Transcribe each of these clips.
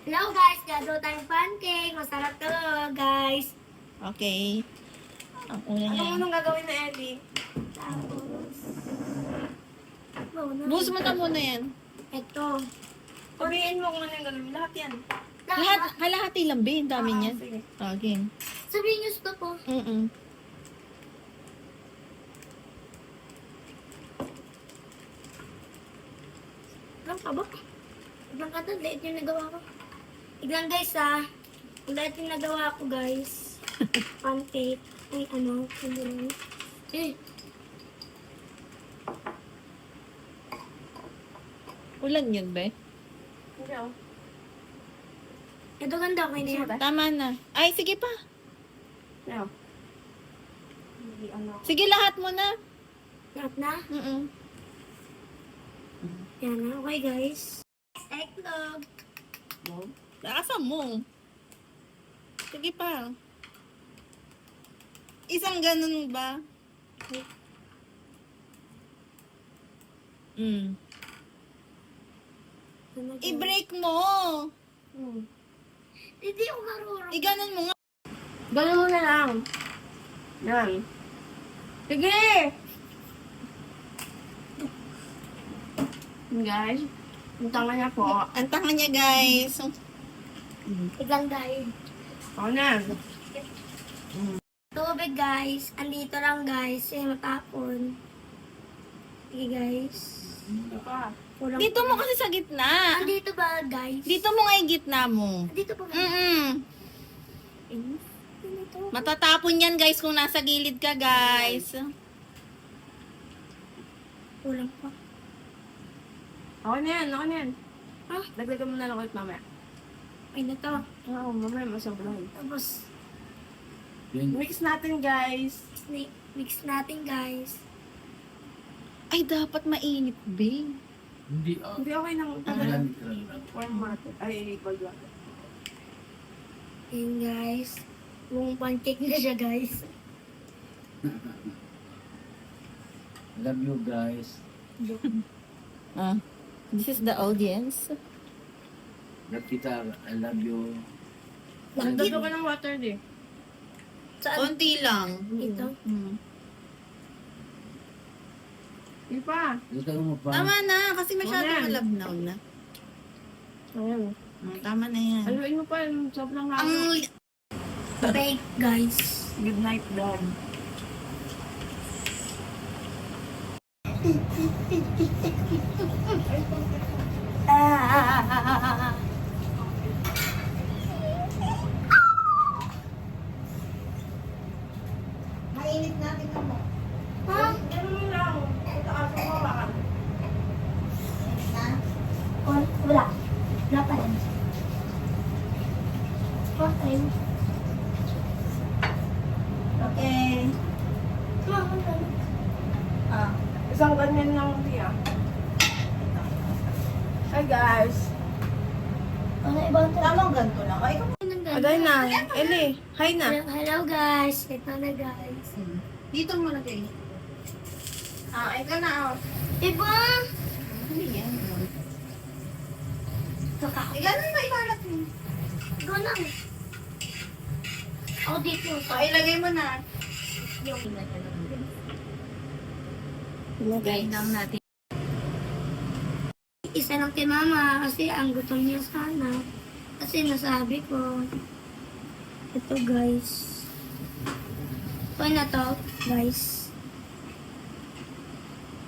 Hello guys, gagawa tayong pancake. Masarap to guys. Okay. Ang una niya. Ano unang gagawin na Ellie? Tapos, Buhos mo na muna yan. ito. Sabihin mo kung ano yung gagawin. Lahat yan. Lahat, kalahati lang, be. Ang dami niyan. Sige. Okay. Sabihin nyo stop po. Ilang ka ba? Ilang ka to? Late yung nagawa ko. Iglang guys ha. Late yung nagawa ko guys. Pancake. Ay ano. Eh. Ulan yun, be. Hindi ako. Ito ganda ko yun. Tama na. Ay, sige pa. Hindi ako. Hindi ano. Sige, lahat mo na. Lahat na? Yan na. Okay guys. Eggnog. Lakasan mo. Sige pa. Isang ganun ba? I-break mo. Hindi ako marunong. I-ganon mo nga. Ganun mo na lang. Yan. Sige! Guys, ang tanga niya po. Ang tanga niya, guys. Iglang guys. Ako na. Tubig guys. Andito lang guys. Eh matapon. Sige guys. Ito pa. Kulang Dito mo kasi sa gitna. Andito ba guys? Dito mo nga yung gitna mo. Dito pa ba? Dito. Matatapon yan, guys, kung nasa gilid ka, guys. Kulang pa. Ako na yan, ako na yan. Ha? Dagdagan mo na lang ulit mamaya. Ay na to. Oo, mamaya masobrahan. Tapos Mix natin, guys. mix natin guys. Ay, dapat mainit, babe. Hindi, Hindi okay nang malamig ka lang. warm water. Ay, cold water. Ayun guys. Buong pancake na siya guys. Love you guys. This is the audience. Love kita. I love you. Nagdado ka ng water, di. Saan? Konti lang. Ito. Hindi pa. Dito mo pa. Tama na, kasi masyado Ayan. malabnaw na. Ayan. Tama na yan. Haluin mo pa, sobrang Ang halo. Bake guys. Good night, Dad. mainit natin mo. Ha? Ganun lang. Taas mo ba? Wala. Wala pa rin. Okay. Okay. Isang ganyan lang, Tia. Hi, guys. Ano ibang Tamang ganito lang. Ay, Aday na. Eli, hi na. Hello guys. Ito na guys. dito mo na kayo. Ito na. Iba! Ano yan? Ito ka. Ganun na ibalat mo. Ito lang. Ako dito. Ilagay mo na. Yung Ilagay lang natin. isa lang kay mama kasi ang gutom niya sana. Kasi nasabi ko. Ito guys. Ito na to guys.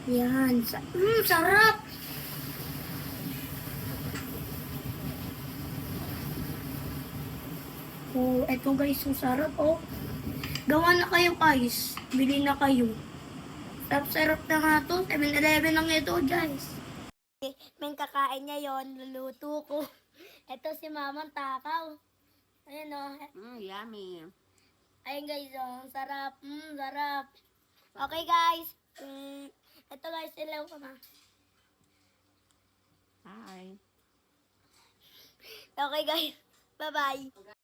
Yan. Sarap! Oh, eto guys, yung sarap oh. Gawa na kayo guys. Bili na kayo. Sarap-sarap na nga to. 7-Eleven lang ito guys. May kakain niya yon, luluto ko. Ito si Mamang Takaw. Ayun o. Yummy. Ayun guys o, sarap. Sarap. Okay guys. Ito guys, ilaw ko na. Hi. Okay guys. Bye-bye.